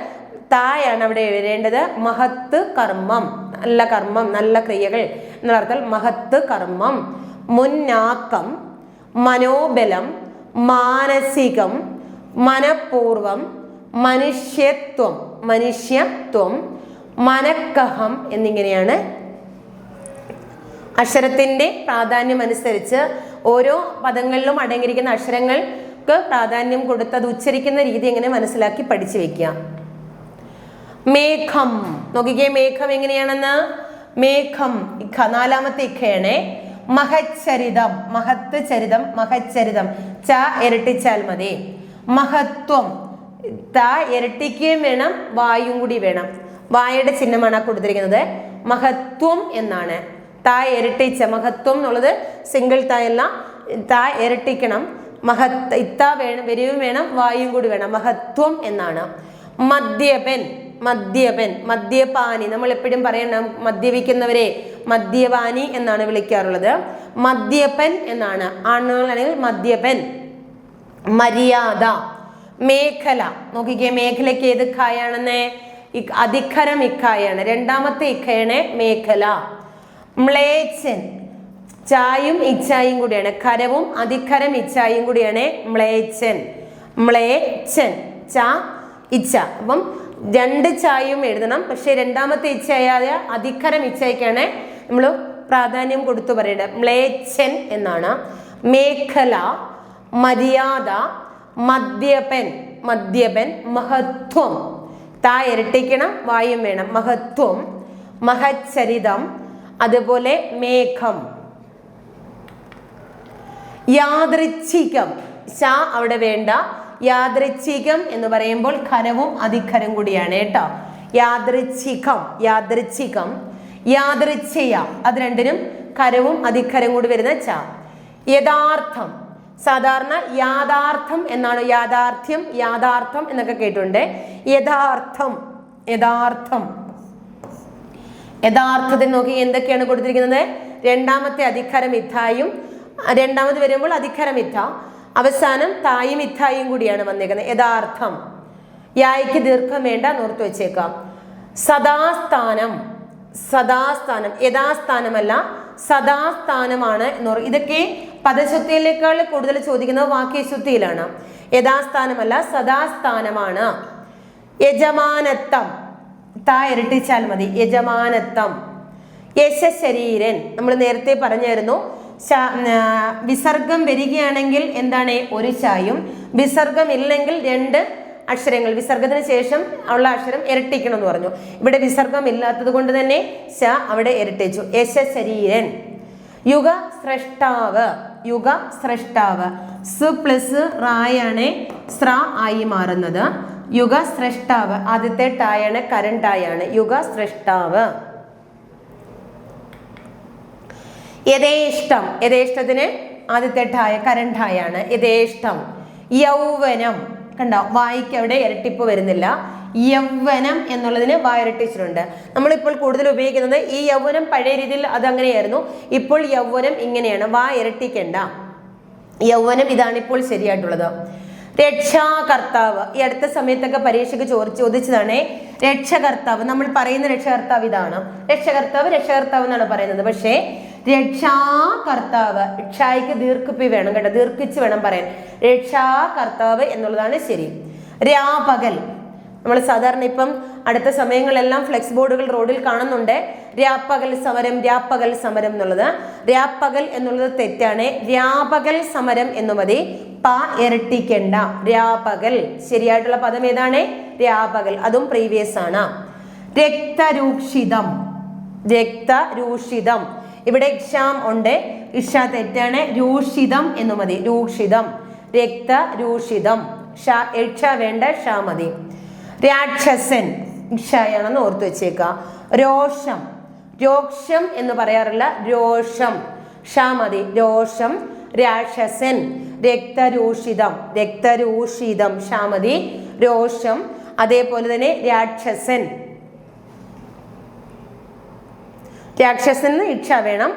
തായാണ് അവിടെ എഴുതേണ്ടത്. മഹത്ത് കർമ്മം നല്ല കർമ്മം, നല്ല ക്രിയകൾ എന്നുള്ള അർത്ഥത്തിൽ മഹത്ത് കർമ്മം. മുന്നാക്കം, മനോബലം, മാനസികം, മനഃപൂർവം, മനുഷ്യത്വം, മനുഷ്യത്വം, മനഃഖം എന്നിങ്ങനെയാണ്. അക്ഷരത്തിന്റെ പ്രാധാന്യം അനുസരിച്ച് ഓരോ പദങ്ങളിലും അടങ്ങിയിരിക്കുന്ന അക്ഷരങ്ങൾക്ക് പ്രാധാന്യം കൊടുത്ത് അത് ഉച്ചരിക്കുന്ന രീതി എങ്ങനെ മനസ്സിലാക്കി പഠിച്ചു വെക്കുക. മേഘം നോക്കിക്കേ, മേഘം എങ്ങനെയാണെന്ന്. മേഘം ഇഖ, നാലാമത്തെ ഇഖയാണ്. മഹച്ചരിതം. മഹത്ത് ചരിതം, മഹച്ചരിതം. ച ഇരട്ടിച്ചാൽ മതി. മഹത്വം. ത ഇരട്ടിക്കുകയും വേണം, വായും കൂടി വേണം. വായുടെ ചിഹ്നമാണ് കൊടുത്തിരിക്കുന്നത്. മഹത്വം എന്നാണ്. ത ഇരട്ടിച്ച. മഹത്വം എന്നുള്ളത് സിംഗിൾ തായല്ല, ത ഇരട്ടിക്കണം. മഹത്ത് ഇത്ത വേണം, വരികയും വേണം, വായും കൂടി വേണം. മഹത്വം എന്നാണ്. മദ്യപൻ. മദ്യപൻ, മദ്യപാനി. നമ്മൾ എപ്പോഴും പറയണം മദ്യപിക്കുന്നവരെ മദ്യപാനി എന്നാണ് വിളിക്കാറുള്ളത്. മദ്യപൻ എന്നാണ്. ആണുങ്ങളാണെങ്കിൽ മദ്യപൻ. മര്യാദ. മേഖല നോക്കിക്കേ, മേഖലയ്ക്ക് ഏത് ഇഖായാണെന്ന്. അധികരം ഇഖായാണ്. രണ്ടാമത്തെ ഇഖയാണ് മേഖല. മ്ലേച്ഛൻ. ചായും ഇച്ഛായും കൂടിയാണ്. ഖരവും അധികരം ഇച്ഛായും കൂടിയാണ് മ്ലേച്ഛൻ. മ്ലേച്ഛൻ. ച ഇച്ഛ. അപ്പം രണ്ട് ചായയും എഴുതണം. പക്ഷെ രണ്ടാമത്തെ ഇച്ഛയായ അധികരം ഇച്ഛയ്ക്കാണ് നമ്മൾ പ്രാധാന്യം കൊടുത്തു പറയേണ്ടത്. മ്ലേച്ഛൻ എന്നാണ്. മേഖല, മര്യാദ, മദ്യപൻ. മദ്യപൻ. മഹത്വം. താ ഇരട്ടിക്കണം, വായും വേണം. മഹത്വം, മഹച്ചരിതം, അതുപോലെ മേഘം. യാദൃച്ഛികം. ശ അവിടെ വേണ്ട. യാദൃച്ഛികം എന്ന് പറയുമ്പോൾ ഖരവും അധികരം കൂടിയാണ് കേട്ടോ. യാദൃച്ഛികം. യാദൃച്ഛികം. യാദൃച്ഛയ. അത് രണ്ടിനും ഖരവും അധികരം കൂടി വരുന്ന ച. യഥാർത്ഥം. സാധാരണ യാഥാർത്ഥം എന്നാണ്, യാഥാർത്ഥ്യം, യാഥാർത്ഥം എന്നൊക്കെ കേട്ടിട്ടുണ്ട്. യഥാർത്ഥം, യഥാർത്ഥം. യഥാർത്ഥത്തിൽ നോക്കി എന്തൊക്കെയാണ് കൊടുത്തിരിക്കുന്നത്? രണ്ടാമത്തെ അധികാരം ഇത്തായും, രണ്ടാമത് വരുമ്പോൾ അധികാരം ഇത്ത, അവസാനം തായും ഇത്തായും കൂടിയാണ് വന്നേക്കുന്നത്. യഥാർത്ഥം. യായ്ക്ക് ദീർഘം വേണ്ട, നോർത്ത് വെച്ചേക്കാം. സദാസ്ഥാനം, സദാസ്ഥാനം, യഥാസ്ഥാനമല്ല സദാസ്ഥാനമാണ് എന്ന് പറയും. ഇതൊക്കെ പദശുദ്ധിയിലേക്കാൾ കൂടുതൽ ചോദിക്കുന്നത് വാക്യശുദ്ധിയിലാണ്. യഥാസ്ഥാനമല്ല സദാസ്ഥാനമാണ്. യജമാനത്വം, താ ഇരട്ടിച്ചാൽ മതി. യജമാനത്വം. യശശരീരൻ, നമ്മൾ നേരത്തെ പറഞ്ഞായിരുന്നു, വിസർഗം വരികയാണെങ്കിൽ എന്താണ്? ഒരു ശായും, വിസർഗം ഇല്ലെങ്കിൽ 2 അക്ഷരങ്ങൾ, വിസർഗത്തിന് ശേഷം ഉള്ള അക്ഷരം ഇരട്ടിക്കണം എന്ന് പറഞ്ഞു. ഇവിടെ വിസർഗം ഇല്ലാത്തത് കൊണ്ട് തന്നെ ശ അവിടെ ഇരട്ടിച്ചു. യശശരീരൻ. യുഗ സ്രഷ്ടാവ്, യുഗ സ്രഷ്ടാവ്. സ് പ്ലസ് റായാണ് സ്ര ആയി മാറുന്നത്. യുഗ സ്രഷ്ടാവ്. ആദ്യത്തെ ടായാണ് കരണ്ടായാണ്. യുഗ സ്രഷ്ടാവ്. യഥേഷ്ടം, യഥേഷ്ടത്തിന് ആദ്യത്തെ ടായ കരണ്ടായാണ്. യഥേഷ്ടം. യൗവനം, കണ്ടോ വായിക്ക് അവിടെ ഇരട്ടിപ്പ് വരുന്നില്ല. യൗവനം എന്നുള്ളതിന് വായിരട്ടിച്ചിട്ടുണ്ട്. നമ്മളിപ്പോൾ കൂടുതൽ ഉപയോഗിക്കുന്നത് ഈ യൗവനം പഴയ രീതിയിൽ അതങ്ങനെയായിരുന്നു. ഇപ്പോൾ യൗവനം ഇങ്ങനെയാണ്, വാ ഇരട്ടിക്കണ്ട. യൗവനം ഇതാണ് ഇപ്പോൾ ശരിയായിട്ടുള്ളത്. രക്ഷാകർത്താവ്, ഈ അടുത്ത സമയത്തൊക്കെ പരീക്ഷയ്ക്ക് ചോദിച്ചതാണ് രക്ഷകർത്താവ്. നമ്മൾ പറയുന്ന രക്ഷകർത്താവ് ഇതാണ്. രക്ഷകർത്താവ്, രക്ഷകർത്താവ് എന്നാണ് പറയുന്നത്. പക്ഷേ രക്ഷാകർത്താവ്, രക്ഷായിക്ക് ദീർഘിപ്പി വേണം കേട്ടോ, ദീർഘിച്ച് വേണം പറയാൻ. രക്ഷാകർത്താവ് എന്നുള്ളതാണ് ശരി. രാപകൽ, നമ്മൾ സാധാരണ ഇപ്പം അടുത്ത സമയങ്ങളെല്ലാം ഫ്ലെക്സ് ബോർഡുകൾ റോഡിൽ കാണുന്നുണ്ട്. രാപ്പകൽ സമരം, രാപ്പകൽ സമരം എന്നുള്ളത്. രാപ്പകൽ എന്നുള്ളത് തെറ്റാണ്. രാപകൽ സമരം എന്ന് മതി. പ ഇരട്ടിക്കണ്ട. രാപകൽ. ശരിയായിട്ടുള്ള പദം ഏതാണ്? രാപകൽ. അതും പ്രീവിയസ് ആണ്. രക്തരൂക്ഷിതം, രക്തരൂഷിതം. ഇവിടെ ഇക്ഷാം ഉണ്ട്, ഇഷ തെറ്റാണ്. രൂഷിതം എന്ന് മതി. രൂഷിതം. രക്തരൂഷിതം. ഇക്ഷ വേണ്ട, ഷ മതി. രാക്ഷസൻ, ഇക്ഷയാണെന്ന് ഓർത്തു വെച്ചേക്കാം. രോഷം, രോക്ഷം എന്ന് പറയാറില്ല, രോഷം. ഷ മതി. രോഷം. രാക്ഷസൻ. രക്തരൂഷിതം, രക്തരൂഷിതം. ഷ മതി. രോഷം. അതേപോലെ തന്നെ രാക്ഷസൻ. രാക്ഷസന് ഇക്ഷ വേണം.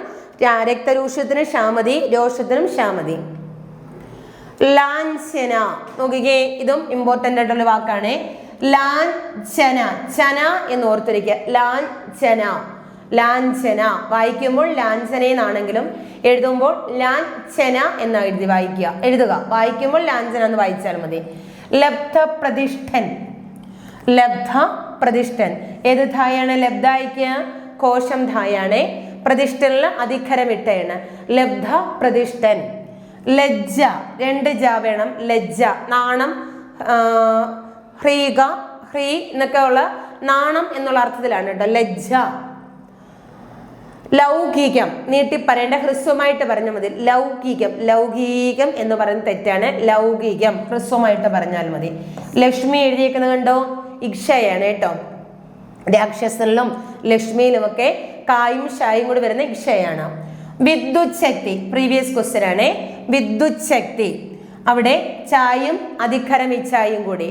രക്തരൂഷത്തിന് ക്ഷാമതി, രോഷത്തിനും ക്ഷാമതി. ലാഞ്ചന, നോക്കിക്കേ, ഇതും ഇമ്പോർട്ടൻ്റ് ആയിട്ടുള്ള വാക്കാണ്. ലാഞ്ചന, ചന എന്ന് ഓർത്തിരിക്കുക. ലാഞ്ചന, ലാഞ്ചന. വായിക്കുമ്പോൾ ലാഞ്ചന എന്നാണെങ്കിലും എഴുതുമ്പോൾ ലാഞ്ചന എന്ന് എഴുതുക. വായിക്കുമ്പോൾ ലാഞ്ചന എന്ന് വായിച്ചാൽ മതി. ലബ്ധപ്രതിഷ്ഠൻ, ലബ്ധപ്രതിഷ്ഠൻ. ഏത് ധായാണ് ലബ്ധായിക്ക്? കോശം ധായാണ്. പ്രതിഷ്ഠനിൽ അധികരം ഇട്ടയാണ്. ലബ്ധ പ്രതിഷ്ഠൻ. ലജ്ജ, 2 ജ വേണം. ലജ്ജ, നാണം. ഹ്രീക, ഹ്രീ എന്നൊക്കെ ഉള്ള നാണം എന്നുള്ള അർത്ഥത്തിലാണ് കേട്ടോ ലജ്ജ. ലൗകികം, നീട്ടി പറയേണ്ട, ഹ്രസ്വമായിട്ട് പറഞ്ഞാൽ മതി. ലൗകികം, ലൗകികം എന്ന് പറയുന്നത് തെറ്റാണ്. ലൗകികം ഹ്രസ്വമായിട്ട് പറഞ്ഞാൽ മതി. ലക്ഷ്മി എഴുതിയേക്കുന്നത് കണ്ടോ? ഇക്ഷയാണ് കേട്ടോ. രാക്ഷസനിലും ലക്ഷ്മിയിലുമൊക്കെ കായും ഷായും കൂടി വരുന്ന ഇക്ഷയാണ്. വിദ്യുത് ശക്തി, പ്രീവിയസ് ക്വസ്റ്റ്യൻ ആണ്. വിദ്യുത് ശക്തി. അവിടെ ചായും അധികരം ഇച്ഛായും കൂടി,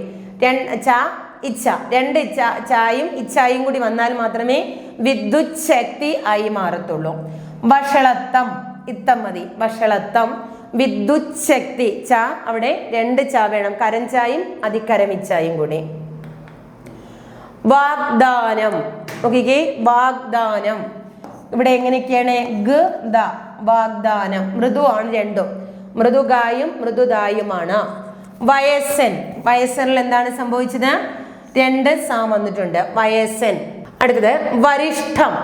ഇച്ഛ, 2 ചായും ഇച്ഛായും കൂടി വന്നാൽ മാത്രമേ വിദ്യുത് ശക്തി ആയി മാറത്തുള്ളൂ. വഷളത്വം, ഇത്തം മതി. വഷളത്വം. വിദ്യുത് ശക്തി. ച അവിടെ 2 ച വേണം. കരഞ്ചായും അധികരം ഇച്ഛായും കൂടി. വാഗ്ദാനം, നോക്കിക്കേ, വാഗ്ദാനം. ഇവിടെ എങ്ങനെയൊക്കെയാണ്? ഗ ദ, വാഗ്ദാനം. മൃദുവാണ് രണ്ടും. മൃദുഗായും മൃദുദായുമാണ്. വയസ്സൻ, വയസ്സനിൽ എന്താണ് സംഭവിച്ചത്? 2 സാ വന്നിട്ടുണ്ട്. വയസ്സൻ. അടുത്തത് വരിഷ്ഠം.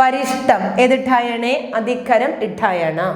വരിഷ്ഠം ഏത് ഇട്ടായാണ്? അധികരം ഇട്ടായാണ്.